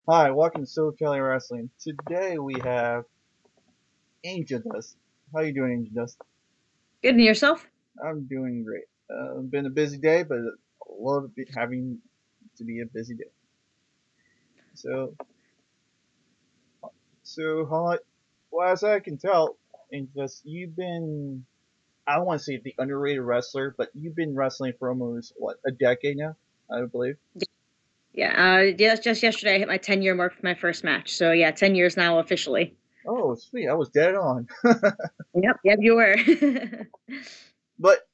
Hi, welcome to SoCali Wrestling. Today we have Angel Dust. How you doing, Angel Dust? Good, and yourself? I'm doing great. Been a busy day, but I love having to be a busy day. So, how? Well, as I can tell, Angel Dust, you've been, I don't want to say the underrated wrestler, but you've been wrestling for almost what, a decade now, I believe. Yeah, just yesterday I hit my 10-year mark for my first match. So yeah, 10 years now officially. Oh, sweet, I was dead on. Yep, you were. But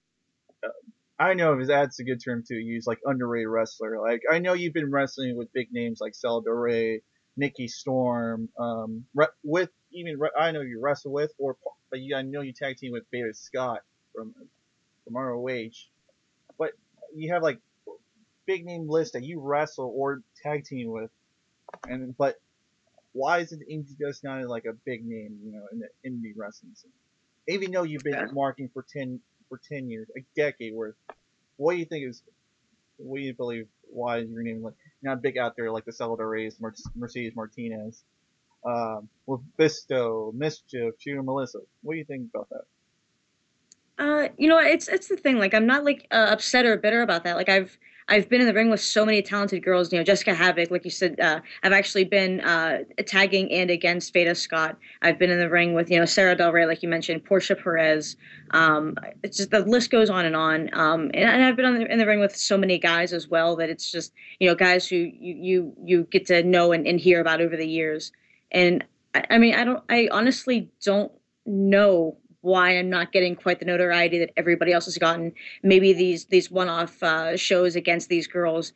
I know if that's a good term to use, like underrated wrestler. Like I know you've been wrestling with big names like Cell Del Rey, Nikki Storm, with I know you wrestle with, but I know you tag team with Beta Scott from ROH. But you have like big name list that you wrestle or tag team with, and but why is it Indie just not like a big name, in the indie wrestling scene? Even though you've been Yeah. marking for 10 years, a decade worth. What do you think is we believe why is your name like not big out there like the Salvador Reyes, Mercedes Martinez, with Bisto, Mischief, Shooter Melissa. What do you think about that? It's the thing. Like, I'm not like upset or bitter about that. Like, I've been in the ring with so many talented girls. Jessica Havoc, like you said. I've actually been tagging and against Veda Scott. I've been in the ring with Sarah Del Rey, like you mentioned, Portia Perez. It's just the list goes on and on. And I've been in the ring with so many guys as well that it's just guys who you get to know and hear about over the years. And I mean, I honestly don't know why I'm not getting quite the notoriety that everybody else has gotten. Maybe these one-off shows against these girls,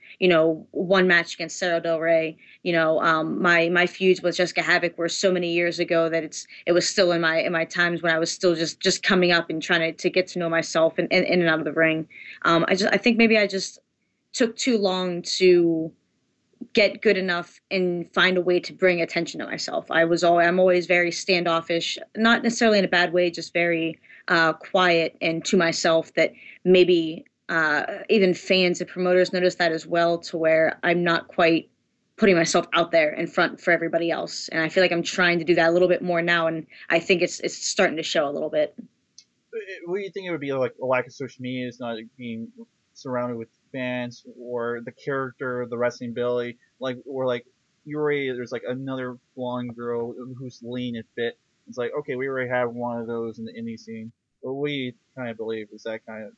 one match against Sarah Del Rey, my feuds with Jessica Havoc were so many years ago that it was still in my times when I was still just coming up and trying to get to know myself and in and out of the ring. I think maybe I just took too long to get good enough and find a way to bring attention to myself. I'm always very standoffish, not necessarily in a bad way, just very quiet and to myself. That maybe even fans and promoters notice that as well, to where I'm not quite putting myself out there in front for everybody else. And I feel like I'm trying to do that a little bit more now, and I think it's starting to show a little bit. What do you think it would be like a lack of social media, is not being surrounded with fans, or the character, the wrestling ability, or like you already there's like another blonde girl who's lean and fit. It's like okay, we already have one of those in the indie scene. But what do you kind of believe? Is that kind of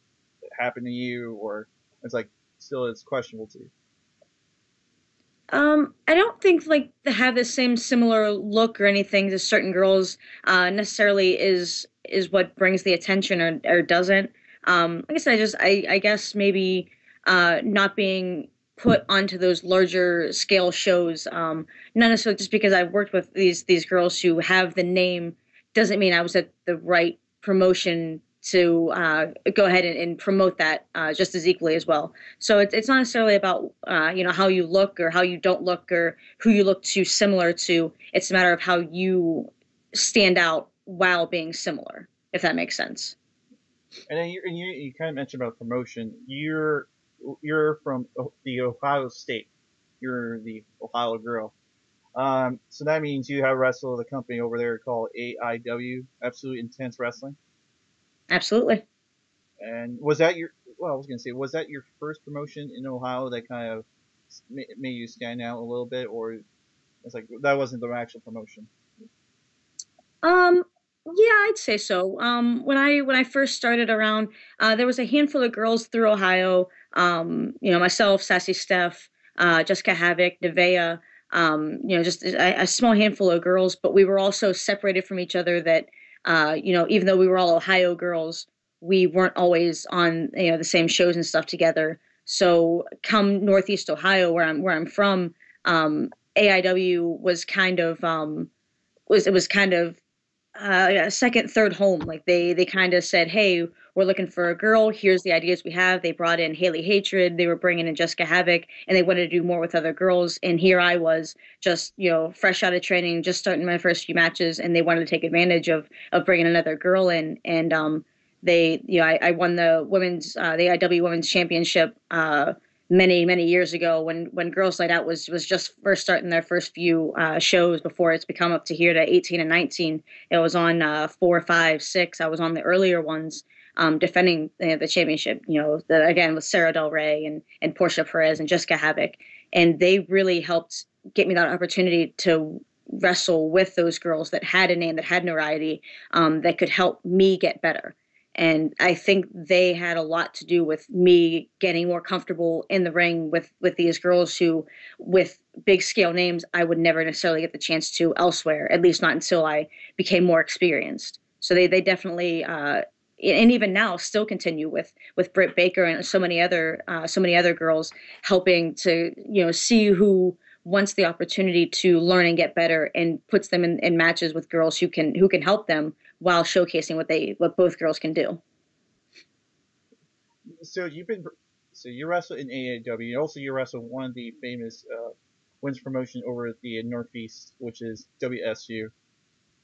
happen to you, or it's like still it's questionable to you? I don't think like to have the same similar look or anything to certain girls necessarily is what brings the attention or doesn't. Like I said, I guess maybe not being put onto those larger scale shows. Not necessarily just because I've worked with these girls who have the name doesn't mean I was at the right promotion to go ahead and promote that just as equally as well. So it's not necessarily about how you look or how you don't look or who you look too similar to. It's a matter of how you stand out while being similar, if that makes sense. And then you kind of mentioned about promotion. You're from the Ohio State. You're the Ohio girl. So that means you have wrestled with a company over there called AIW, Absolute Intense Wrestling. Absolutely. And was that your? Well, I was gonna say, was that your first promotion in Ohio that kind of made you stand out a little bit, or it's like that wasn't the actual promotion? Um, yeah, I'd say so. When I first started around, there was a handful of girls through Ohio. Myself, Sassy Steph, Jessica Havoc, Nevea. Just a small handful of girls, but we were also separated from each other. That even though we were all Ohio girls, we weren't always on the same shows and stuff together. So come Northeast Ohio, where I'm from, AIW was kind of was kind of a second, third home. Like they kind of said, "Hey, we're looking for a girl. Here's the ideas we have." They brought in Haley Hatred. They were bringing in Jessica Havoc, and they wanted to do more with other girls. And here I was, just fresh out of training, just starting my first few matches, and they wanted to take advantage of bringing another girl in. And I won the IW Women's Championship many years ago when Girls Night Out was just first starting their first few shows before it's become up to here to 18 and 19. It was on 4, 5, 6. I was on the earlier ones. Defending the championship, again with Sarah Del Rey and Portia Perez and Jessica Havoc, and they really helped get me that opportunity to wrestle with those girls that had a name, that had notoriety, that could help me get better. And I think they had a lot to do with me getting more comfortable in the ring with these girls who, with big scale names, I would never necessarily get the chance to elsewhere, at least not until I became more experienced. So they definitely and even now still continue with Britt Baker and so many other girls, helping to see who wants the opportunity to learn and get better, and puts them in matches with girls who can help them while showcasing what both girls can do. So you wrestle in AAW. Also, you wrestle one of the famous women's promotion over at the Northeast, which is WSU.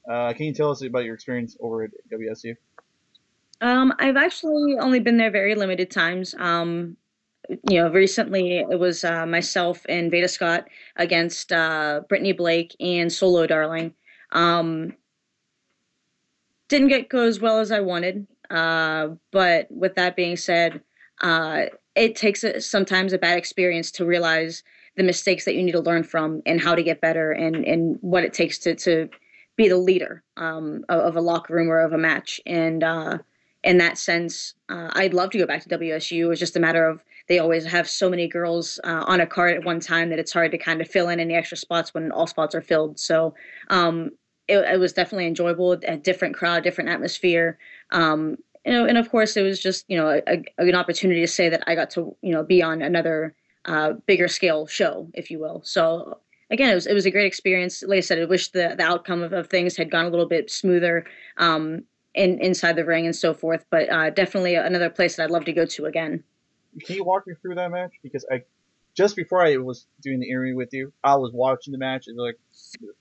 Can you tell us about your experience over at WSU? I've actually only been there very limited times. Recently it was myself and Veda Scott against Brittany Blake and Solo Darling. Um, didn't get go as well as I wanted. But with that being said, it takes sometimes a bad experience to realize the mistakes that you need to learn from and how to get better, and what it takes to be the leader of a locker room or of a match. And in that sense, I'd love to go back to WSU. It's just a matter of they always have so many girls on a card at one time that it's hard to kind of fill in any extra spots when all spots are filled. So um, it was definitely enjoyable, a different crowd, different atmosphere. And of course, it was just an opportunity to say that I got to be on another bigger scale show, if you will. So again, it was a great experience. Like I said, I wish the outcome of things had gone a little bit smoother inside the ring and so forth. But definitely another place that I'd love to go to again. Can you walk me through that match? Because I just before I was doing the interview with you, I was watching the match and like,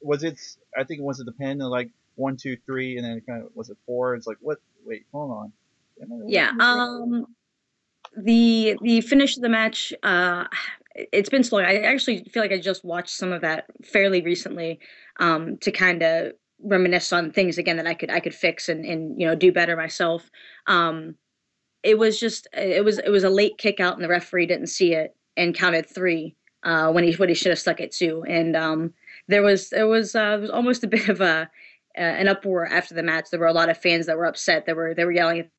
was it? I think it was at the pen and like 1, 2, 3, and then it kind of was it 4? It's like what? Wait, hold on. Yeah. The finish of the match, it's been slow. I actually feel like I just watched some of that fairly recently, to kind of reminisce on things again that I could fix and do better myself. Um, it was a late kick out and the referee didn't see it and counted three when he should have stuck it two. And there was almost a bit of a an uproar after the match. There were a lot of fans that were upset. They were yelling at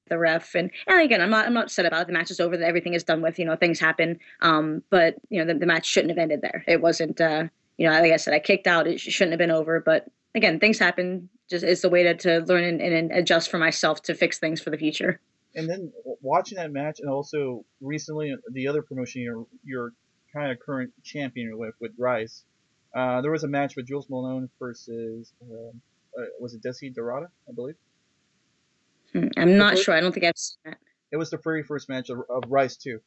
the ref. And again, I'm not upset about it. The match is over. Everything is done with. Things happen. But the match shouldn't have ended there. It wasn't. Like I said, I kicked out. It shouldn't have been over. But again, things happen. Just it's the way to learn and adjust for myself to fix things for the future. And then watching that match, and also recently the other promotion you're kind of current champion with Rise. There was a match with Jules Malone versus was it Desi Dorada, I believe. I'm The not first, sure. I don't think I've seen that. it was the very first match of Rise 2.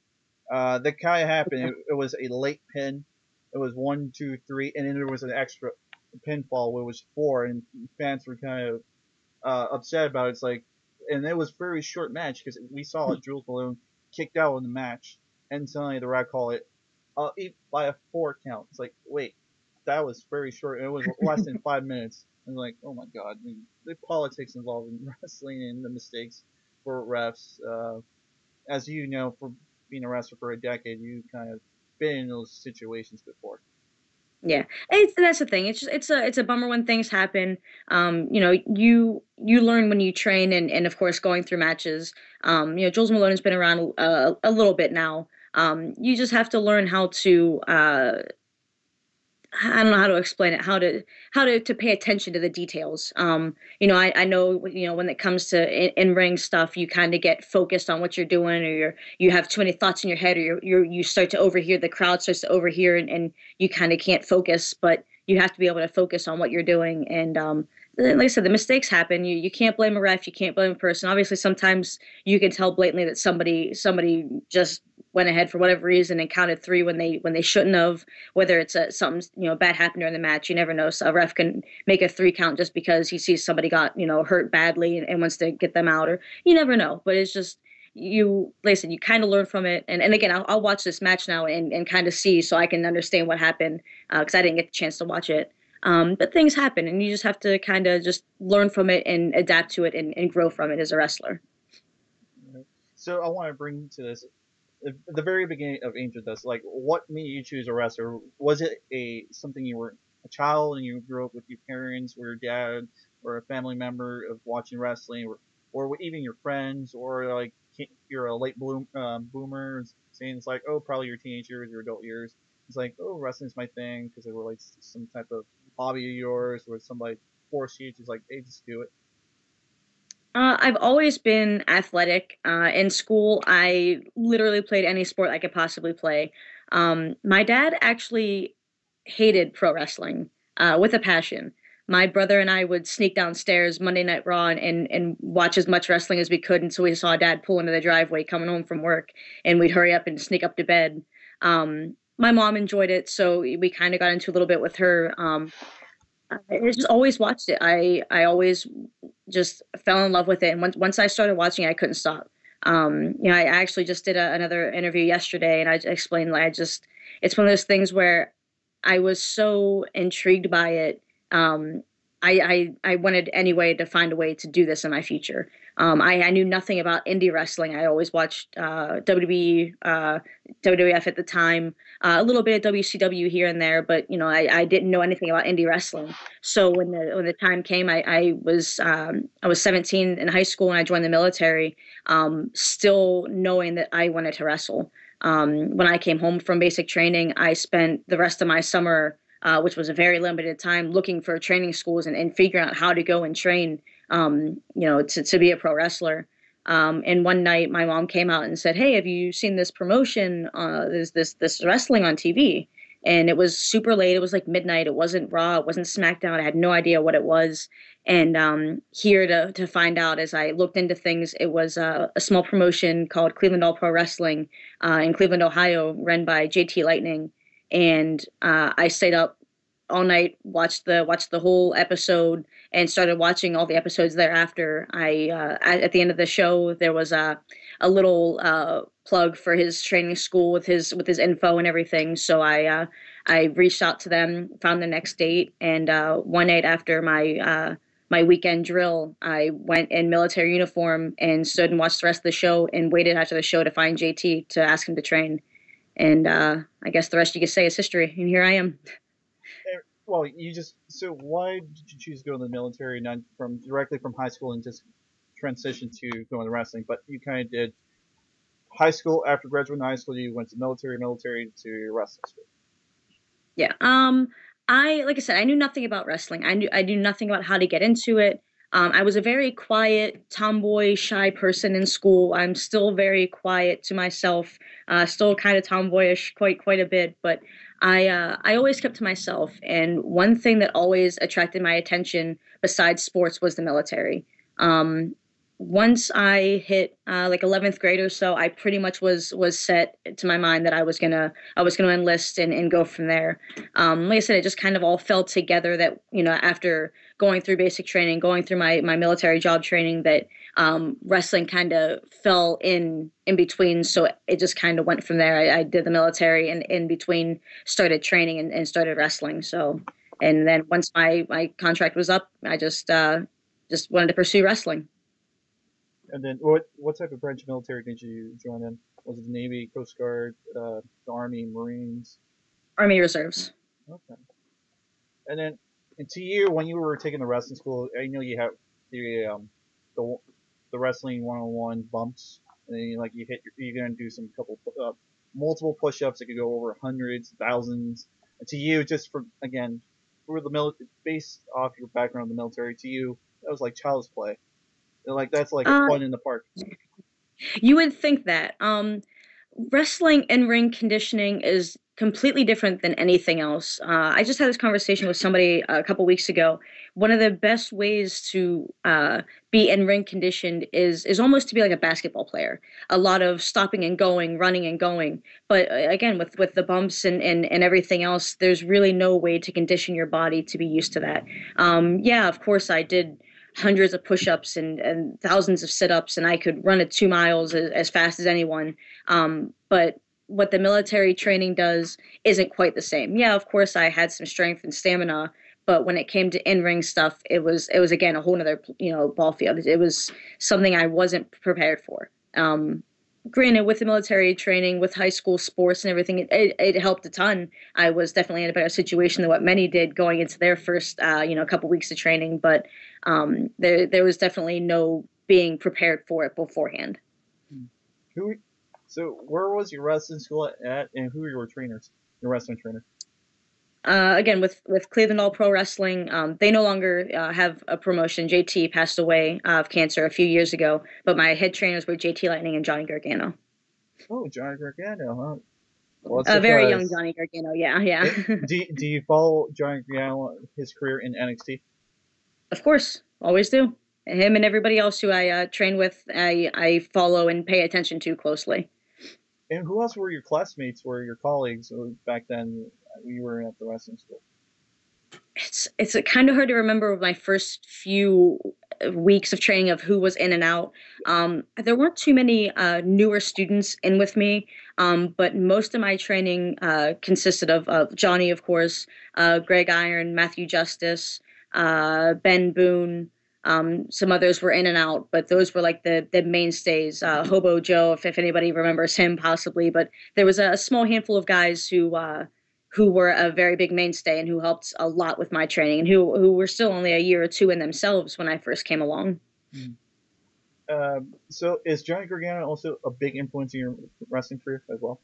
That kind of happened. It was a late pin. It was 1, 2, 3, and then there was an extra pinfall where it was 4, and fans were kind of upset about it. It's like, and it was a very short match because we saw Jules Malone kicked out in the match, and suddenly the ref called it by a 4 count. It's like, wait, that was very short, and it was less than 5 minutes. And like, oh my god, I mean, the politics involved in wrestling and the mistakes for refs. As you know, for being a wrestler for a decade, you kind of been in those situations before. Yeah, that's the thing. It's a bummer when things happen. You learn when you train, and of course going through matches. Jules Malone has been around a little bit now. You just have to learn how to I don't know how to explain it, how to pay attention to the details. I know, when it comes to in-ring stuff, you kind of get focused on what you're doing, or you have too many thoughts in your head, or you start to overhear, the crowd starts to overhear, and you kind of can't focus, but you have to be able to focus on what you're doing. And like I said, the mistakes happen. You can't blame a ref, you can't blame a person. Obviously, sometimes you can tell blatantly that somebody just went ahead for whatever reason and counted three when they shouldn't have. Whether it's something bad happened during the match, you never know. So a ref can make a 3 count just because he sees somebody got hurt badly and wants to get them out, or you never know. But you, like I said, you kind of learn from it. And again, I'll watch this match now and kind of see so I can understand what happened because I didn't get the chance to watch it. But things happen, and you just have to kind of just learn from it and adapt to it and grow from it as a wrestler. Right. So I want to bring to this the very beginning of Angel Dust. Like, what made you choose a wrestler? Was it a something you were a child and you grew up with your parents or your dad or a family member of watching wrestling, or even your friends, or like you're a boomer saying it's like, oh, probably your teenage years, your adult years. It's like, oh, wrestling's my thing because it relates to some type of hobby of yours, or somebody forced you to like, hey, just do it. I've always been athletic. In school, I literally played any sport I could possibly play. My dad actually hated pro wrestling with a passion. My brother and I would sneak downstairs Monday Night Raw and watch as much wrestling as we could until we saw dad pull into the driveway coming home from work, and we'd hurry up and sneak up to bed. My mom enjoyed it, so we kind of got into a little bit with her. I just always watched it. I always just fell in love with it, and once I started watching, I couldn't stop. I actually just did another interview yesterday, and I explained like I just it's one of those things where I was so intrigued by it. I wanted anyway to find a way to do this in my future. I knew nothing about indie wrestling. I always watched WWE, WWF at the time, a little bit of WCW here and there, but I didn't know anything about indie wrestling. So when the time came, I was 17 in high school and I joined the military, still knowing that I wanted to wrestle. When I came home from basic training, I spent the rest of my summer, which was a very limited time, looking for training schools and figuring out how to go and train, to be a pro wrestler. And one night, my mom came out and said, "Hey, have you seen this promotion? There's this wrestling on TV." And it was super late. It was like midnight. It wasn't Raw. It wasn't SmackDown. I had no idea what it was. And here to find out, as I looked into things, it was a small promotion called Cleveland All Pro Wrestling in Cleveland, Ohio, run by JT Lightning. And I stayed up all night, watched the whole episode, and started watching all the episodes thereafter. At the end of the show, there was a little plug for his training school with his info and everything. So I reached out to them, found the next date, and one night after my weekend drill, I went in military uniform and stood and watched the rest of the show and waited after the show to find JT to ask him to train. And I guess the rest you could say is history. And here I am. Well, so why did you choose to go in the military, not from directly from high school and just transition to going to wrestling? But you kind of did high school. After graduating high school, you went to military to wrestling school. Yeah. Like I said, I knew nothing about wrestling. I knew nothing about how to get into it. I was a very quiet, tomboy, shy person in school. I'm still very quiet to myself. Still kind of tomboyish, quite a bit. But I always kept to myself. And one thing that always attracted my attention, besides sports, was the military. Um, Once I hit like 11th grade or so, I pretty much was set to my mind that I was gonna enlist and go from there. Like I said, it just kind of all fell together that after going through basic training, going through my military job training, that wrestling kind of fell in between. So it just kind of went from there. I did the military and in between started training and started wrestling. So and then once my contract was up, I just wanted to pursue wrestling. And then what type of branch of military did you join in? Was it the Navy, Coast Guard, the Army, Marines? Army Reserves. Okay. And then, and to you, when you were taking the wrestling school, I know you have the the wrestling 101 bumps, and then you're gonna do some couple multiple push-ups that could go over hundreds, thousands. And to you, just for again, for the military, based off your background in the military, to you that was like child's play. Like that's like a Uh, fun in the park. you would think that. Wrestling and ring conditioning is completely different than anything else. I just had this conversation with somebody a couple weeks ago. One of the best ways to be in ring conditioned is almost to be like a basketball player. A lot of stopping and going, running and going. But again, with the bumps and everything else, there's really no way to condition your body to be used to that. Yeah, of course, I did. hundreds of push-ups and thousands of sit-ups, and I could run at 2 miles as fast as anyone. But what the military training does isn't quite the same. Yeah, of course, I had some strength and stamina, but when it came to in-ring stuff, it was again a whole nother ball field. It was something I wasn't prepared for. Granted, with the military training, with high school sports and everything, it helped a ton. I was definitely in a better situation than what many did going into their first, couple weeks of training. But there was definitely no being prepared for it beforehand. Who? So where was your wrestling school at, and who were your trainers? Your wrestling trainer. Again, with Cleveland All Pro Wrestling, they no longer have a promotion. JT passed away of cancer a few years ago, but my head trainers were JT Lightning and Johnny Gargano. Oh, Johnny Gargano, huh? Well, A very young surprise. Johnny Gargano, yeah, yeah. Do you follow Johnny Gargano, his career in NXT? Of course, always do. Him and everybody else who I train with, I follow and pay attention to closely. And who else were your classmates or your colleagues back then when you were at the wrestling school? It's kind of hard to remember my first few weeks of training of who was in and out. There weren't too many newer students in with me, but most of my training consisted of Johnny, of course, Greg Iron, Matthew Justice, Ben Boone. Some others were in and out, but those were like the mainstays. Hobo Joe, if anybody remembers him, possibly. But there was a small handful of guys who were a very big mainstay and who helped a lot with my training, and who were still only a year or two in themselves when I first came along. Hmm. So is Johnny Gargano also a big influence in your wrestling career as well?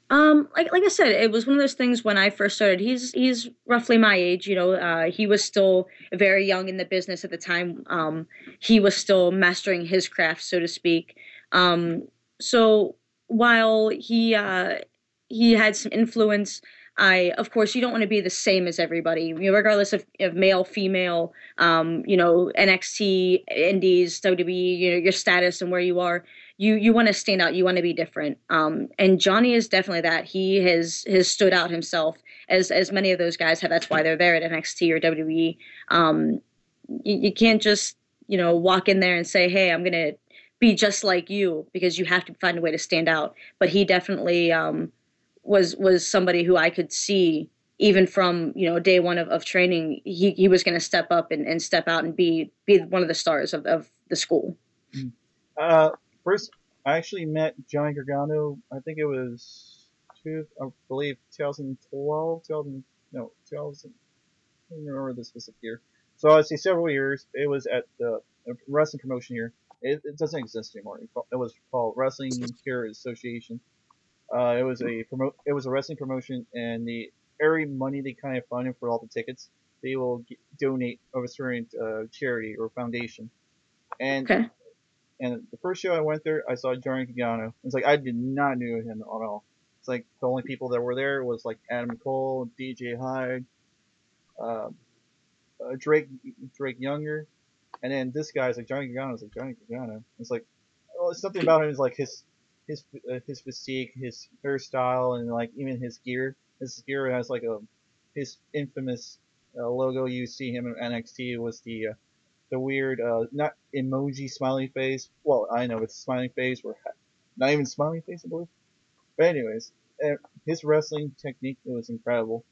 Like I said, it was one of those things when I first started. He's roughly my age, he was still very young in the business at the time. He was still mastering his craft, so to speak. So while he had some influence, of course, you don't want to be the same as everybody, regardless of male, female, NXT, Indies, WWE, your status and where you are. You want to stand out. You want to be different. And Johnny is definitely that. He has stood out himself as many of those guys have. That's why they're there at NXT or WWE. You can't just walk in there and say, "Hey, I'm gonna be just like you," because you have to find a way to stand out. But he definitely was somebody who I could see even from day one of training. He was going to step up and step out and be one of the stars of the school. Uh, First, I actually met Johnny Gargano. I think it was I believe 2012, 2000, no, 2000. I don't remember the specific year. So I'd say several years. It was at the wrestling promotion here. It doesn't exist anymore. It was called Wrestling Care Association. It was a wrestling promotion, and every money they kind of funded for all the tickets, they will donate of a certain charity or foundation. And Okay. the first show I went there, I saw Johnny Gargano. It's like I did not know him at all. It's like the only people that were there was like Adam Cole, DJ Hyde, uh, Drake Younger, and then this guy's like Johnny Gargano. It's like Johnny Gargano. It's like something about him is like his physique, his hairstyle, and like even his gear. His gear has like his infamous logo. You see him in NXT was the weird not emoji smiley face. Well, I know it's smiling face or not even smiling face, I believe. But anyways, his wrestling technique was incredible.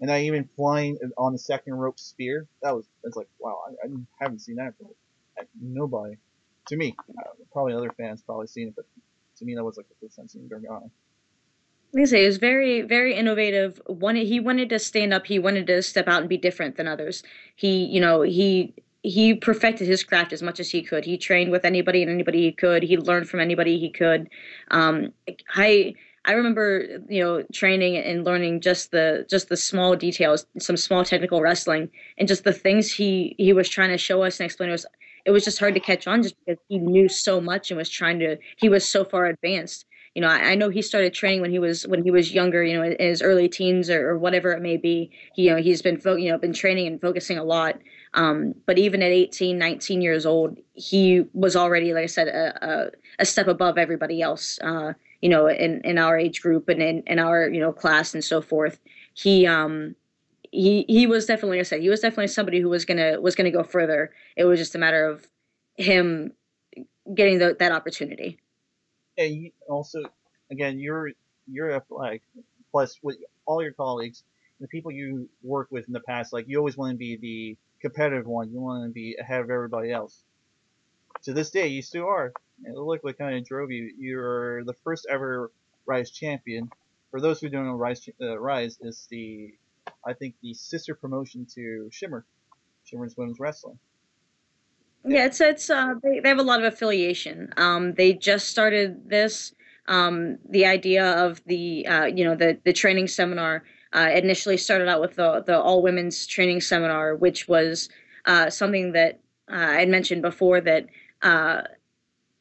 And I even flying on the second rope spear. That's like wow. I haven't seen that from nobody. To me, probably other fans probably seen it, but to me that was like the first time seeing Gargano. Like I say, he was very, very innovative. He wanted to stand up. He wanted to step out and be different than others. He perfected his craft as much as he could. He trained with anybody and anybody he could. He learned from anybody he could. Um, I I remember training and learning just the small details, some small technical wrestling, and just the things he was trying to show us and explain to us. It was just hard to catch on just because he knew so much and was trying to. He was so far advanced. I know he started training when he was younger, in his early teens or whatever it may be. He's been been training and focusing a lot. But even at 18, 19 years old, he was already, like I said, a step above everybody else. In our age group and in our class and so forth. He he was definitely, like I said, he was definitely somebody who was gonna go further. It was just a matter of him getting that opportunity. And you also, again, you're athletic. Plus, with all your colleagues, the people you work with in the past, like you always want to be the competitive one. You want to be ahead of everybody else. To this day, you still are. And look what kind of drove you. You're the first ever Rise champion. For those who don't know, Rise is I think, the sister promotion to Shimmer, Shimmer's women's wrestling. Yeah. Yeah, they have a lot of affiliation. They just started this. The idea of the training seminar initially started out with the all women's training seminar, which was something that I had mentioned before that uh,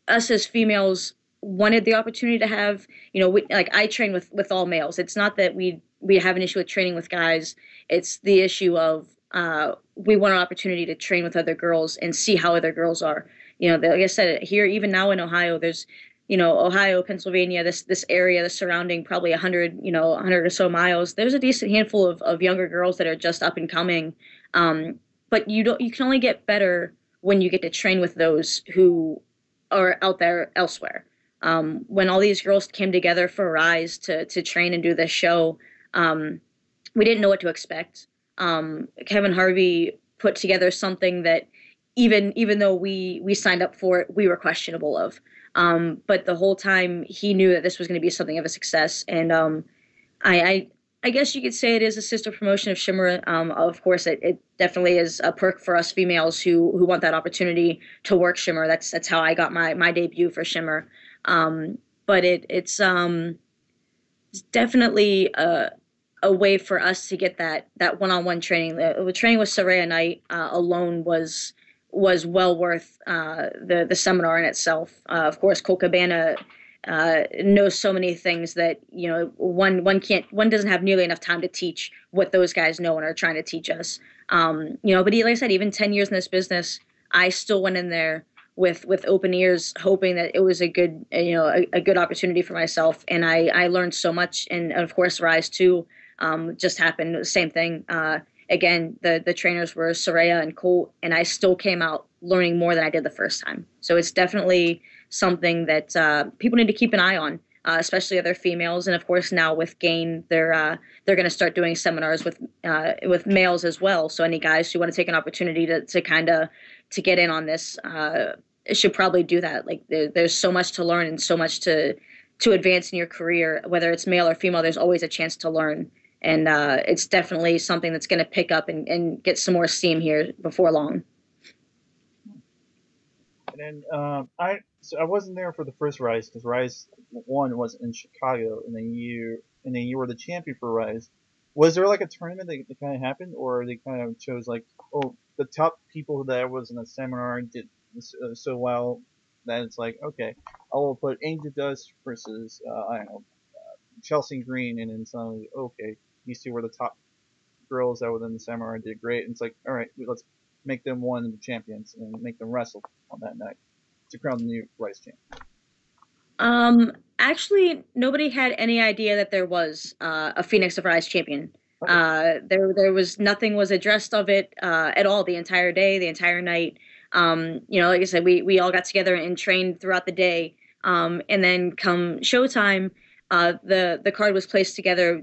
us as females wanted the opportunity to have. Like I train with all males. It's not that we have an issue with training with guys. It's the issue of we want an opportunity to train with other girls and see how other girls are. Like I said, here even now in Ohio, there's Ohio, Pennsylvania, this area, the surrounding probably 100 100 or so miles. There's a decent handful of younger girls that are just up and coming. But you can only get better when you get to train with those who are out there elsewhere. When all these girls came together for Rise to train and do this show, we didn't know what to expect. Kevin Harvey put together something that even though we signed up for it, we were questionable of. But the whole time he knew that this was going to be something of a success, and I I guess you could say it is a sister promotion of Shimmer. Of course, it definitely is a perk for us females who want that opportunity to work Shimmer. That's how I got my debut for Shimmer. But it's definitely a way for us to get that one-on-one training. The training with Saraya Knight alone was well worth the seminar in itself. Of course, Cole Cabana knows so many things that one doesn't have nearly enough time to teach what those guys know and are trying to teach us. But like I said, even 10 years in this business, I still went in there with open ears, hoping that it was a good a good opportunity for myself, and I learned so much. And of course, Rise 2 just happened, the same thing. Again, the trainers were Soraya and Colt, and I still came out learning more than I did the first time. So it's definitely something that people need to keep an eye on, especially other females. And of course, now with Gain, they're going to start doing seminars with males as well. So any guys who want to take an opportunity to kind of to get in on this should probably do that. Like there's so much to learn and so much to advance in your career, whether it's male or female. There's always a chance to learn. And it's definitely something that's going to pick up and get some more steam here before long. And then I wasn't there for the first Rise because Rise 1 was in Chicago, and then you were the champion for Rise. Was there like a tournament that kind of happened, or they kind of chose like, oh, the top people that was in the seminar did so well that it's like, okay, I will put Angel Dust versus I don't know, Chelsea Green, and then suddenly, okay, these two were the top girls that were in the seminar and did great. And it's like, all right, let's make them one of the champions and make them wrestle on that night to crown the new Rise champion. Actually, nobody had any idea that there was a Phoenix of Rise champion. Okay. There was nothing was addressed of it at all the entire day, the entire night. Like I said, we all got together and trained throughout the day. And then come showtime, the card was placed together.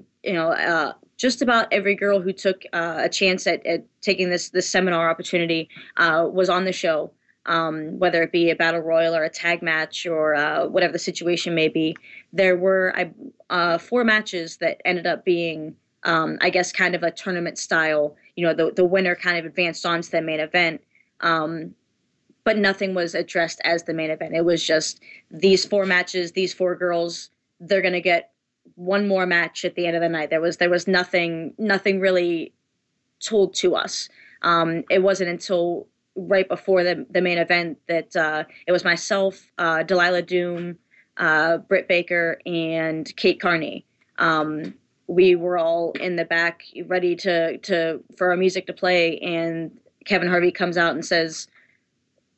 Just about every girl who took a chance at taking this seminar opportunity was on the show. Whether it be a battle royal or a tag match or whatever the situation may be. There were 4 matches that ended up being, I guess, kind of a tournament style. The winner kind of advanced on to the main event, but nothing was addressed as the main event. It was just these 4 matches, these 4 girls. They're gonna get one more match at the end of the night. There was nothing really told to us. It wasn't until right before the main event that it was myself, Delilah Doom, Britt Baker, and Kate Carney. We were all in the back ready for our music to play, and Kevin Harvey comes out and says,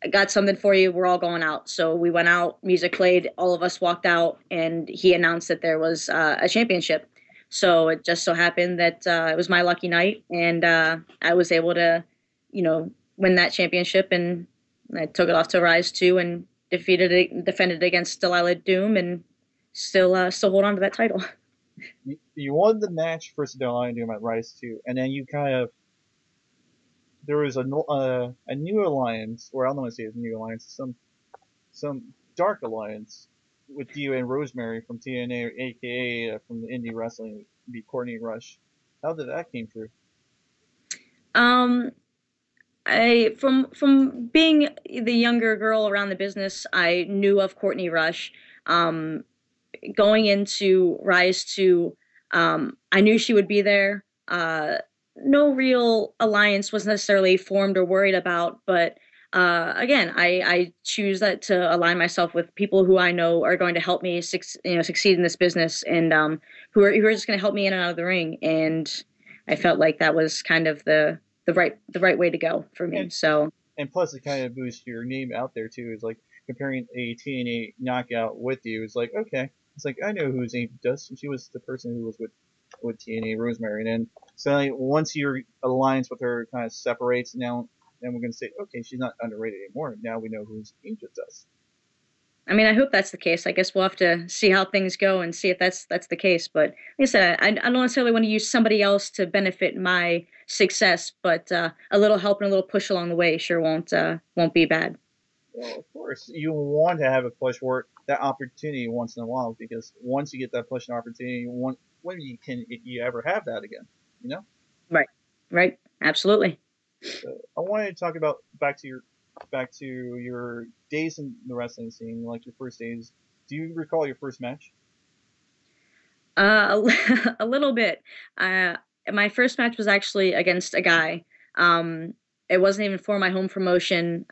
I got something for you. We're all going out. So we went out, music played, all of us walked out, and he announced that there was a championship. So it just so happened that it was my lucky night, and I was able to, win that championship, and I took it off to Rise 2 and defended against Delilah Doom, and still hold on to that title. You won the match versus the Lion Doom at Rise 2, and then you kind of there was a new alliance, or I don't want to say it's a new alliance, some dark alliance with you and Rosemary from TNA, aka from the indie wrestling, be Courtney Rush. How did that came through? Um, I from being the younger girl around the business, I knew of Courtney Rush. Um, Going into Rise 2, I knew she would be there. No real alliance was necessarily formed or worried about, but again, I choose that to align myself with people who I know are going to help me succeed in this business, and who are just going to help me in and out of the ring. And I felt like that was kind of the right way to go for me. And So and plus, it kind of boosts your name out there too. Is like comparing a TNA knockout with you. It's like okay, it's like I know who's Amy Dust. She was the person who was with TNA Rosemary, and then so like, once your alliance with her kind of separates, now then we're gonna say okay, she's not underrated anymore. Now we know who's Angel Dust. I mean, I hope that's the case. I guess we'll have to see how things go and see if that's the case. But like I said, I don't necessarily want to use somebody else to benefit my success, but a little help and a little push along the way sure won't be bad. Well, of course, you want to have a push for that opportunity once in a while because once you get that push and opportunity, when you can if you ever have that again, you know. Right, right, absolutely. So I wanted to talk about back to your days in the wrestling scene, like your first days. Do you recall your first match? A little bit. Uh, my first match was actually against a guy. Um, it wasn't even for my home promotion.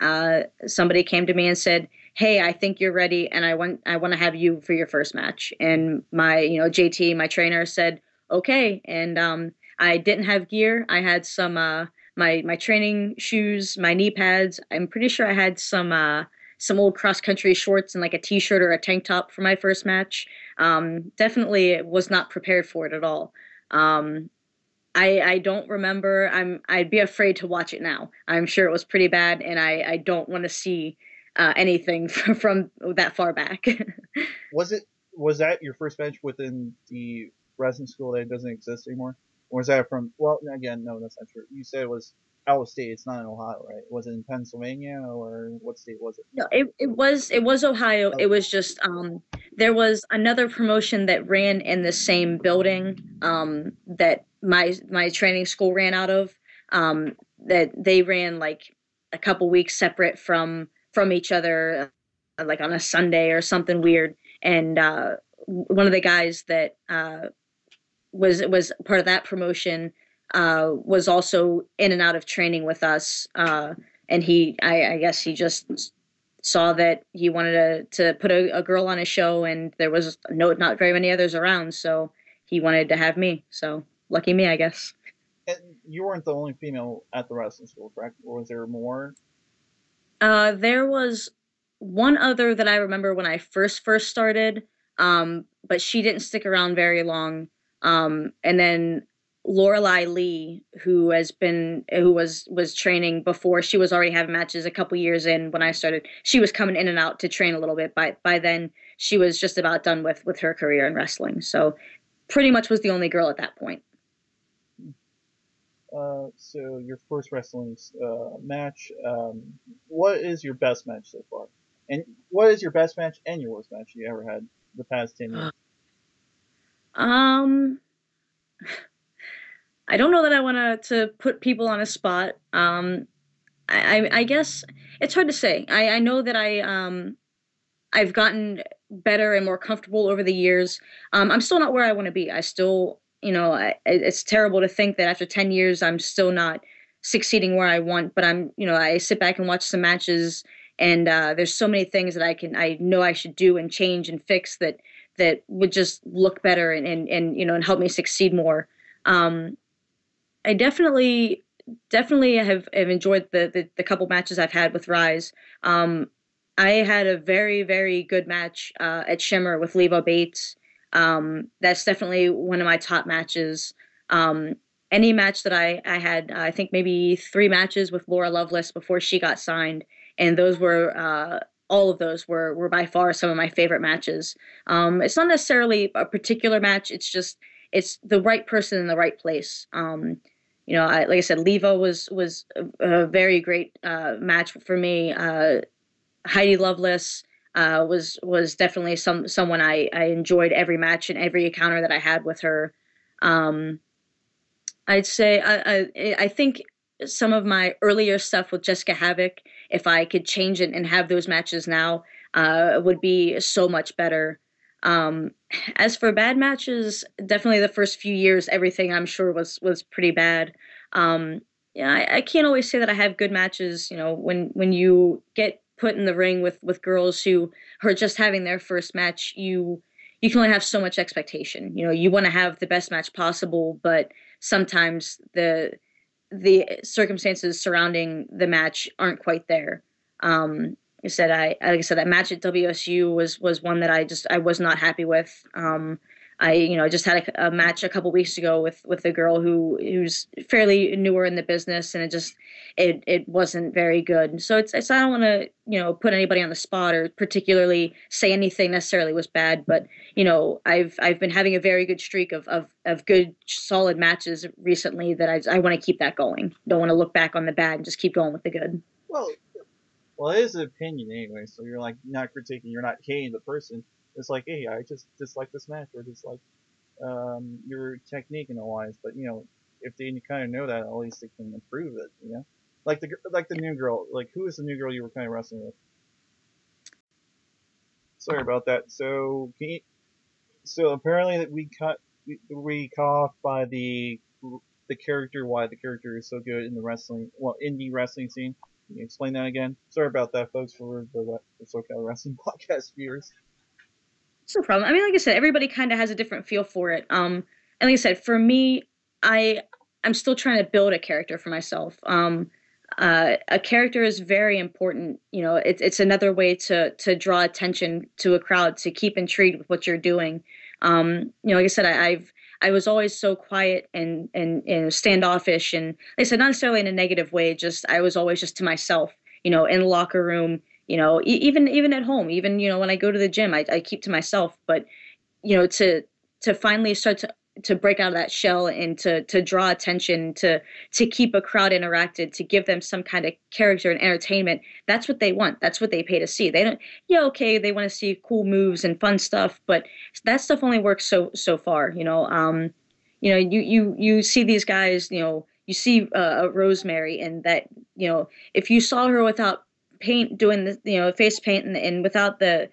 Somebody came to me and said, "Hey, I think you're ready, and I want to have you for your first match." And my, JT, my trainer, said, "Okay." And I didn't have gear. I had some my training shoes, my knee pads. I'm pretty sure I had some old cross country shorts and like a t-shirt or a tank top for my first match. Definitely was not prepared for it at all. Um, I don't remember. I'd be afraid to watch it now. I'm sure it was pretty bad, and I don't want to see anything from that far back. Was it was that your first match within the wrestling school that doesn't exist anymore, or was that from? Well, again, no, that's not true. You said it was out of state. It's not in Ohio, right? Was it in Pennsylvania or what state was it? No, it was Ohio. It Okay. was just there was another promotion that ran in the same building that my training school ran out of. That they ran like a couple weeks separate from each other, like on a Sunday or something weird. And one of the guys that was part of that promotion was also in and out of training with us. And I guess he just saw that he wanted to put a girl on his show, and there was not very many others around, so he wanted to have me. So lucky me, I guess. And you weren't the only female at the wrestling school, correct? Or was there more? There was one other that I remember when I first started, but she didn't stick around very long. And then Lorelai Lee, who was training before, she was already having matches a couple years in when I started. She was coming in and out to train a little bit. By then, she was just about done with her career in wrestling. So pretty much was the only girl at that point. So your first wrestling match. What is your best match so far? And what is your best match and your worst match you ever had the past 10 years? Um, I don't know that I want to put people on a spot. I guess it's hard to say. I know that I've gotten better and more comfortable over the years. I'm still not where I want to be. I still, it's terrible to think that after 10 years, I'm still not succeeding where I want, but I sit back and watch some matches, and there's so many things that I know I should do and change and fix that would just look better and help me succeed more. Um, I definitely have enjoyed the couple matches I've had with Rise. I had a very, very good match at Shimmer with Leva Bates. That's definitely one of my top matches. Um, any match that I had, I think maybe 3 matches with Laura Lovelace before she got signed, and those were all of those were by far some of my favorite matches. It's not necessarily a particular match; it's just it's the right person in the right place. Like I said, Leva was a very great match for me. Heidi Lovelace was definitely someone I enjoyed every match and every encounter that I had with her. Um, I'd say I think some of my earlier stuff with Jessica Havoc, if I could change it and have those matches now, would be so much better. Um, as for bad matches, definitely the first few years, everything I'm sure was pretty bad. Yeah, I can't always say that I have good matches. When you get put in the ring with girls who are just having their first match, you can only have so much expectation. You want to have the best match possible, but sometimes the circumstances surrounding the match aren't quite there. Like I said, that match at WSU was one that I was not happy with. I just had a match a couple weeks ago with a girl who's fairly newer in the business, and it wasn't very good. So it's I don't want to put anybody on the spot or particularly say anything necessarily was bad, but I've been having a very good streak of good solid matches recently that I want to keep that going. Don't want to look back on the bad and just keep going with the good. Well, well, it is an opinion anyway, so you're like not critiquing, you're not hating the person. It's like, hey, I just dislike this match, or dislike your technique and all wise. But if they kind of know that, at least they can improve it. Like the new girl. Like, who is the new girl you were kind of wrestling with? Sorry about that. So apparently we cut off by the character, why the character is so good in the indie wrestling scene. Can you explain that again? Sorry about that, folks, for the SoCali Wrestling Podcast viewers. It's no problem. I mean, like I said, everybody kind of has a different feel for it. And like I said, for me, I I'm still trying to build a character for myself. A character is very important. It's another way to draw attention to a crowd, to keep intrigued with what you're doing. Like I said, I was always so quiet and standoffish, and like I said, not necessarily in a negative way. Just I was always just to myself. In the locker room. Even at home, even when I go to the gym, I keep to myself. But to finally start to break out of that shell and to draw attention, to keep a crowd interacted, to give them some kind of character and entertainment. That's what they want. That's what they pay to see. They don't. Yeah, okay, they want to see cool moves and fun stuff, but that stuff only works so far. You see these guys. You see Rosemary, and that if you saw her without paint, doing the face paint, and without the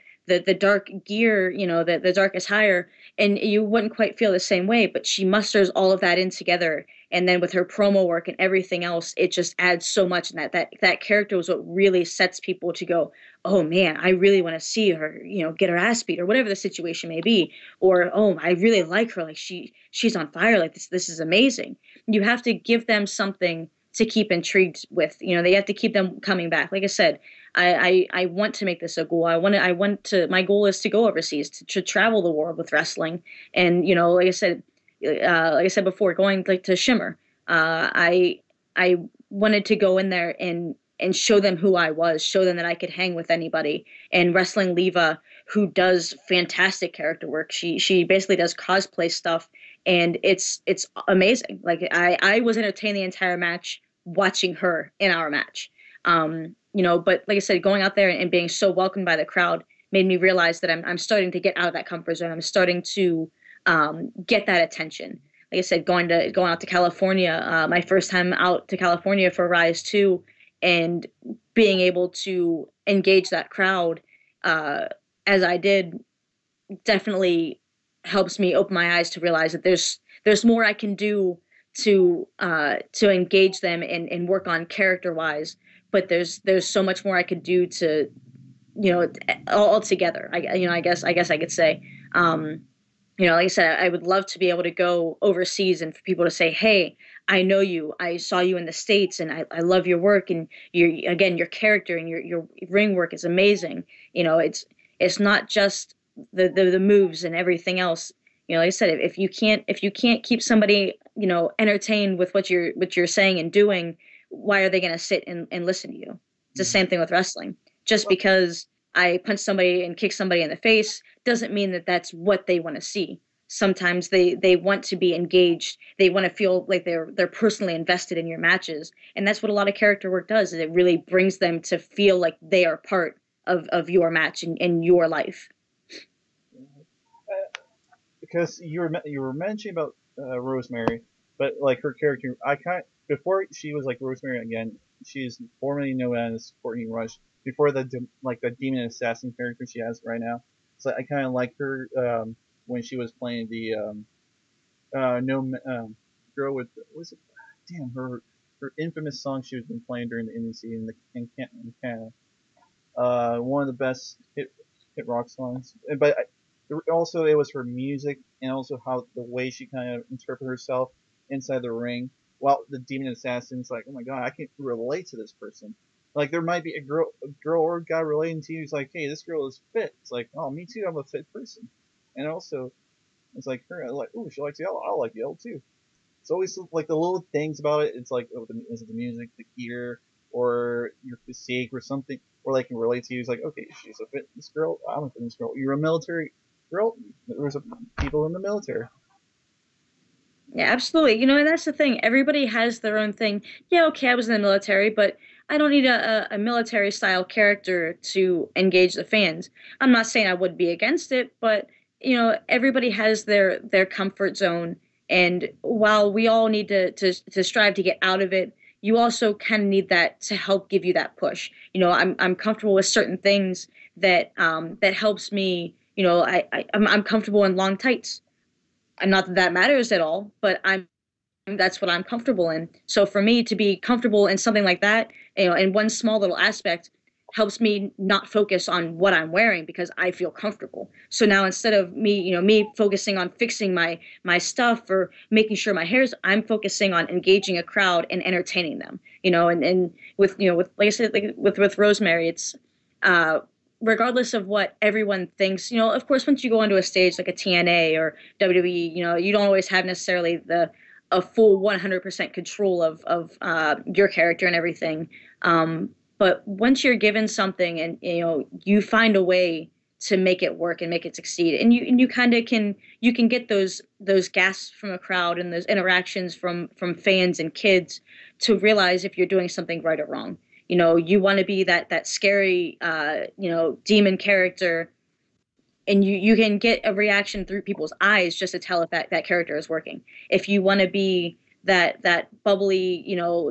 dark gear, the darkest hire, and you wouldn't quite feel the same way. But she musters all of that in together, and then with her promo work and everything else, it just adds so much. And that character was what really sets people to go, oh man, I really want to see her, get her ass beat, or whatever the situation may be. Or, oh, I really like her, like she's on fire, like this is amazing. You have to give them something to keep intrigued with. They have to keep them coming back. Like I said, I want to make this a goal. My goal is to go overseas, to travel the world with wrestling. And like I said before, going like to Shimmer, I wanted to go in there and show them who I was, show them that I could hang with anybody. And wrestling Leva, who does fantastic character work. She basically does cosplay stuff, and it's amazing. Like I was entertained the entire match watching her in our match. But like I said, going out there and being so welcomed by the crowd made me realize that I'm starting to get out of that comfort zone. I'm starting to get that attention. Like I said, going out to California, my first time out to California for Rise 2, and being able to engage that crowd as I did definitely helps me open my eyes to realize that there's more I can do to engage them and work on character wise, but there's so much more I could do to all together. I guess I could say. Like I said, I would love to be able to go overseas and for people to say, hey, I know you. I saw you in the States, and I love your work, and your character and your ring work is amazing. It's not just the moves and everything else. Like I said, if you can't keep somebody, entertained with what you're saying and doing, why are they going to sit and listen to you? It's the Mhm. same thing with wrestling. Just Well, because I punch somebody and kick somebody in the face doesn't mean that that's what they want to see. Sometimes they want to be engaged. They want to feel like they're personally invested in your matches, and that's what a lot of character work does. Is it really brings them to feel like they are part of your match and your life. because you were mentioning about Rosemary, but like her character, I kind before she was like Rosemary again, she's formerly known as Courtney Rush. Before like the demon assassin character she has right now, so I kind of like her when she was playing the no girl with was it damn her infamous song she was been playing during the indie scene in Canada. One of the best hit rock songs. But also it was her music and also how the way she kind of interpreted herself inside the ring. While the demon assassin's like, oh my god, I can relate to this person. Like there might be a girl or a guy relating to you. It's like, hey, this girl is fit. It's like, oh, me too. I'm a fit person. And also, it's like her. Like, oh, she likes yellow. I like yellow too. It's always like the little things about it. It's like, oh, is it the music, the gear, or your physique, or something, or they can relate to you. It's like, okay, she's a fitness girl. I'm a fitness girl. You're a military girl. There's people in the military. Yeah, absolutely. And that's the thing. Everybody has their own thing. Yeah, okay, I was in the military, but I don't need a military style character to engage the fans. I'm not saying I would be against it, but everybody has their comfort zone. And while we all need to strive to get out of it, you also kind of need that to help give you that push. I'm comfortable with certain things that helps me. I'm comfortable in long tights, and not that that matters at all, but that's what I'm comfortable in. So for me to be comfortable in something like that, in one small little aspect, helps me not focus on what I'm wearing because I feel comfortable. So now instead of me focusing on fixing my stuff or making sure my hair's, I'm focusing on engaging a crowd and entertaining them. And with with like I said, like with Rosemary, it's uh regardless of what everyone thinks, of course, once you go onto a stage like a TNA or WWE, you don't always have necessarily the a full 100% control of your character and everything. But once you're given something and you find a way to make it work and make it succeed, and you kind of you can get those gasps from a crowd and those interactions from fans and kids to realize if you're doing something right or wrong. You want to be that scary demon character, and you can get a reaction through people's eyes just to tell if that character is working. If you want to be that bubbly,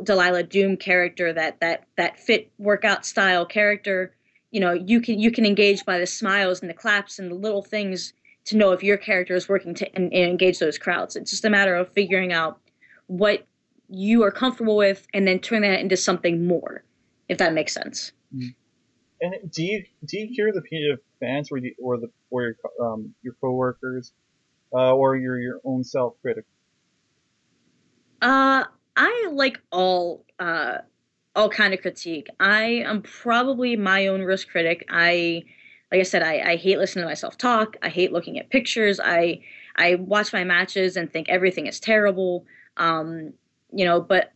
Delilah Doom character, that fit workout style character, you can engage by the smiles and the claps and the little things to know if your character is working and engage those crowds. It's just a matter of figuring out what you are comfortable with and then turn that into something more, if that makes sense. Mm. And do you hear the opinion of fans or your coworkers or your own self critic? Uh, I like all kind of critique. I am probably my own worst critic. Like I said, I hate listening to myself talk. I hate looking at pictures. I watch my matches and think everything is terrible. Um, but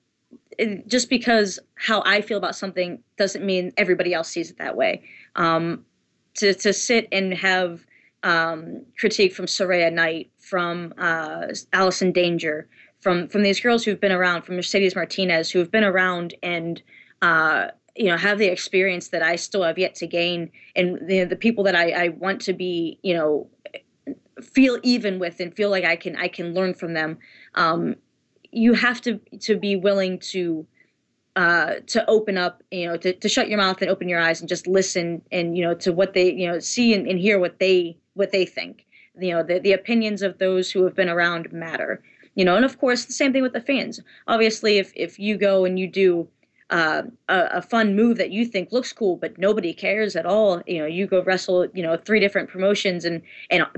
just because how I feel about something doesn't mean everybody else sees it that way. To sit and have critique from Soraya Knight, from Allison Danger, from these girls who've been around, from Mercedes Martinez, who've been around and have the experience that I still have yet to gain, and the people that I want to be feel even with and feel like I can learn from them. You have to be willing to open up, to shut your mouth and open your eyes and just listen and to what they see and hear what they think. The opinions of those who have been around matter. And of course the same thing with the fans. Obviously, if you go and you do a fun move that you think looks cool, but nobody cares at all. You go wrestle, three different promotions, and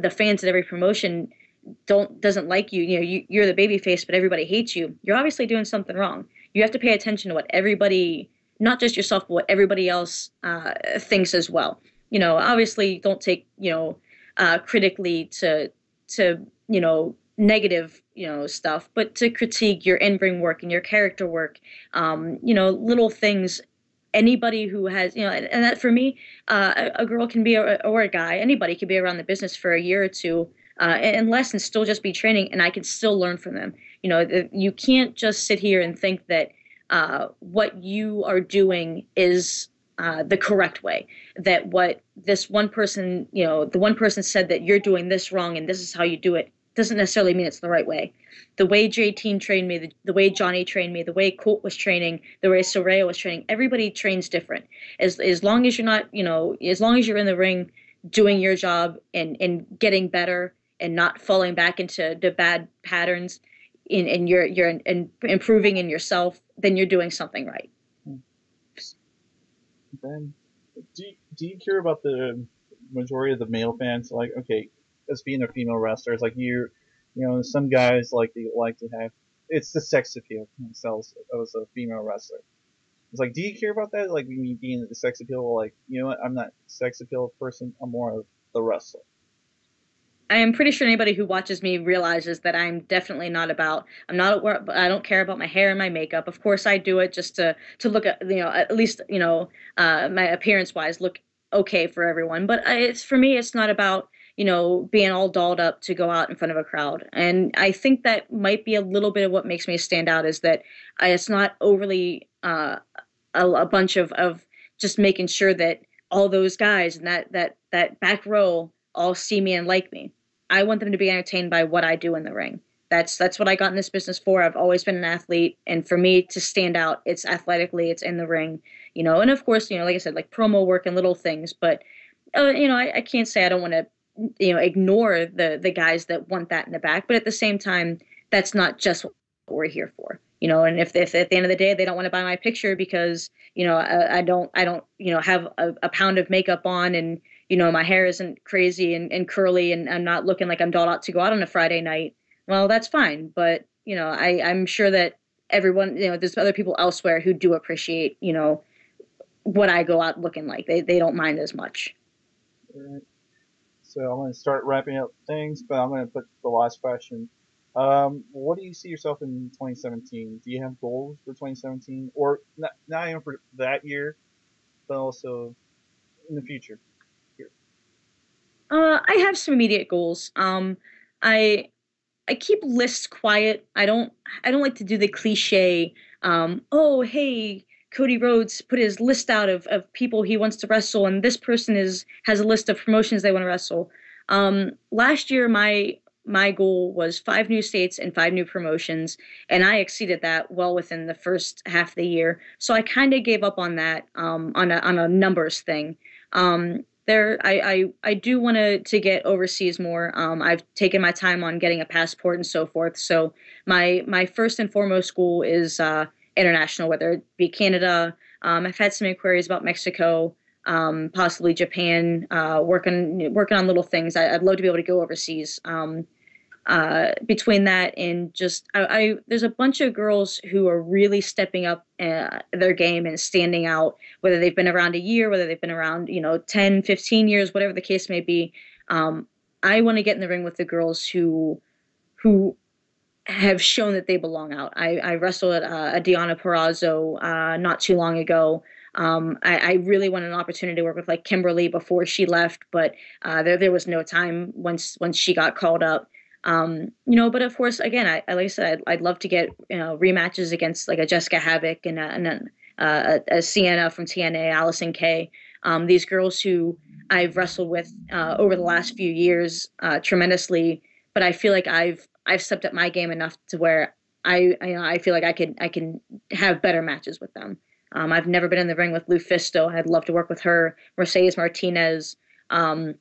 the fans at every promotion doesn't like you. You're the baby face, but everybody hates you. You're obviously doing something wrong. You have to pay attention to what everybody, not just yourself, but what everybody else thinks as well. Obviously, don't take critically to negative stuff, but to critique your in-ring work and your character work, little things. Anybody who has, and that for me, a girl can be, or a guy, anybody can be around the business for a year or two, and less, and still just be training, and I can still learn from them. You can't just sit here and think that what you are doing is the correct way. That what this one person, the one person said that you're doing this wrong and this is how you do it, doesn't necessarily mean it's the right way. The way JT trained me, the way Johnny trained me, the way Colt was training, the way Soraya was training, everybody trains different. As long as you're not, as long as you're in the ring doing your job and getting better and not falling back into the bad patterns, and you're in improving in yourself, then you're doing something right. Then, do you care about the majority of the male fans? Like, okay, as being a female wrestler, it's like some guys like they like to have it's the sex appeal themselves as a female wrestler. It's like, do you care about that? Like me being the sex appeal, like what? I'm not a sex appeal person. I'm more of the wrestler. I am pretty sure anybody who watches me realizes that I'm definitely not about. I'm not. I don't care about my hair and my makeup. Of course, I do it just to look at at least my appearance wise look okay for everyone. But it's for me, it's not about being all dolled up to go out in front of a crowd. And I think that might be a little bit of what makes me stand out is that it's not overly a bunch of just making sure that all those guys and that back row all see me and like me. I want them to be entertained by what I do in the ring. That's what I got in this business for. I've always been an athlete, and for me to stand out, it's athletically, it's in the ring, And of course, like I said, like promo work and little things. But I can't say I don't want to, ignore the guys that want that in the back. But at the same time, that's not just what we're here for. And if at the end of the day they don't want to buy my picture because I don't have a pound of makeup on and my hair isn't crazy and curly and I'm not looking like I'm dolled out to go out on a Friday night, well, that's fine. But, I'm sure that everyone, there's other people elsewhere who do appreciate, what I go out looking like. They don't mind as much. All right. So I'm going to start wrapping up things, but I'm going to put the last question. What do you see yourself in 2017? Do you have goals for 2017? Or not even for that year, but also in the future? I have some immediate goals. I I keep lists quiet. I don't like to do the cliche. Oh, hey, Cody Rhodes put his list out of people he wants to wrestle, and this person has a list of promotions they want to wrestle. Last year, my goal was 5 new states and 5 new promotions, and I exceeded that well within the first half of the year. So I kind of gave up on that on a numbers thing. I do want to get overseas more. I've taken my time on getting a passport and so forth. So my first and foremost goal is international, whether it be Canada. I've had some inquiries about Mexico, possibly Japan. Working on little things. I'd love to be able to go overseas. Between that and just there's a bunch of girls who are really stepping up their game and standing out, whether they've been around a year, whether they've been around 10, 15 years, whatever the case may be. I want to get in the ring with the girls who have shown that they belong out. I wrestled at a Diana Perazzo not too long ago. I really wanted an opportunity to work with like Kimberly before she left, but there was no time once she got called up. But of course, again, I like I said, I'd love to get rematches against like a Jessica Havoc and a Sienna from TNA, Allison Kay. These girls who I've wrestled with over the last few years tremendously, but I feel like I've stepped up my game enough to where I feel like I can have better matches with them. I've never been in the ring with Lufisto. I'd love to work with her. Mercedes Martinez. As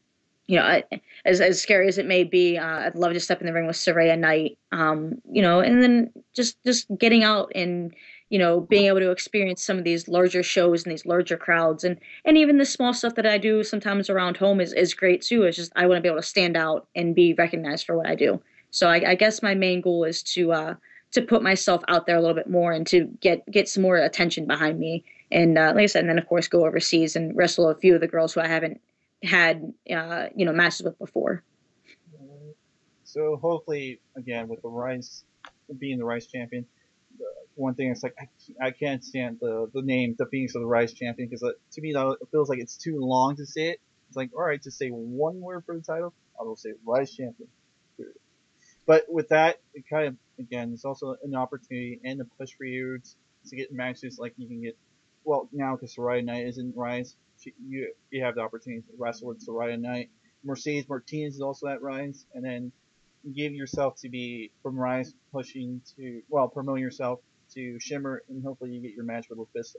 scary as it may be, I'd love to step in the ring with Soraya Knight. And then just getting out and being able to experience some of these larger shows and these larger crowds, and even the small stuff that I do sometimes around home is great too. It's just I want to be able to stand out and be recognized for what I do. So I guess my main goal is to put myself out there a little bit more and to get some more attention behind me. And like I said, and then of course go overseas and wrestle a few of the girls who I haven't had matches with before. So hopefully, again, with the Rise being the Rise champion, the one thing is like I can't stand the name, the Phoenix of the Rise champion, because to me that it feels like it's too long to say it. It's like, all right, just say one word for the title. I will say Rise champion. But with that, it kind of again, it's also an opportunity and a push for you to get matches like you can get. Well, now because Soraya Knight isn't Rise, you have the opportunity to wrestle with Soraya Knight. Mercedes Martinez is also at Rise, and then give yourself to be from Rise pushing to promoting yourself to Shimmer, and hopefully you get your match with LuFisto.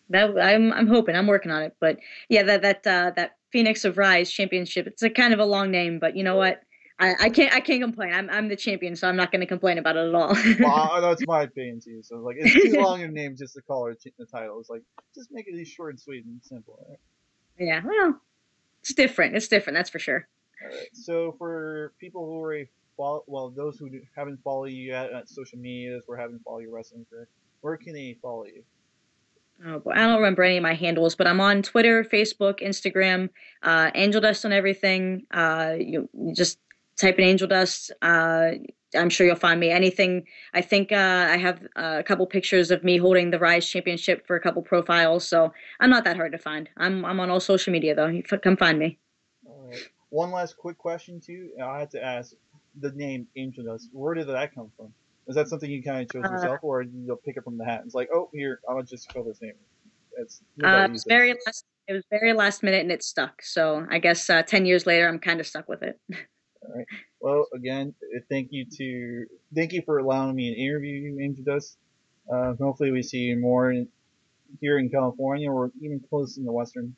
That I'm hoping, I'm working on it. But yeah, that Phoenix of Rise Championship. It's a kind of a long name, but you know what? I can't complain. I'm the champion, so I'm not going to complain about it at all. Well, that's my opinion too. So like, it's too long a name just to call her the title. It's like just make it short and sweet and simple. Right? Yeah, well, it's different. It's different, that's for sure. All right. So for people who are those who haven't followed you yet on social medias or haven't followed your wrestling career, where can they follow you? Oh boy, I don't remember any of my handles, but I'm on Twitter, Facebook, Instagram, Angel Dust on everything. You just type in Angel Dust. I'm sure you'll find me. Anything. I think I have a couple pictures of me holding the Rise Championship for a couple profiles, so I'm not that hard to find. I'm on all social media though. Come find me. All right. One last quick question too. I had to ask the name Angel Dust. Where did that come from? Is that something you kind of chose Uh, yourself, or you'll pick it from the hat? It's like, oh, here, I'll just fill this name. It's nobody used it. it was very last minute and it stuck. So I guess 10 years later, I'm kind of stuck with it. All right. Well, again, thank you for allowing me to interview you, Angel Dust. Hopefully, we see you more here in California, or even close in the western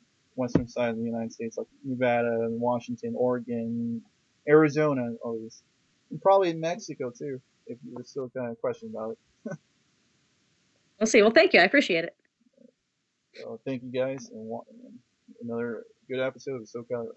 side of the United States, like Nevada, Washington, Oregon, Arizona, all these, and probably in Mexico too, if you were still kind of questioning about it. We'll see. Well, thank you. I appreciate it. So thank you guys, and another good episode of SoCali.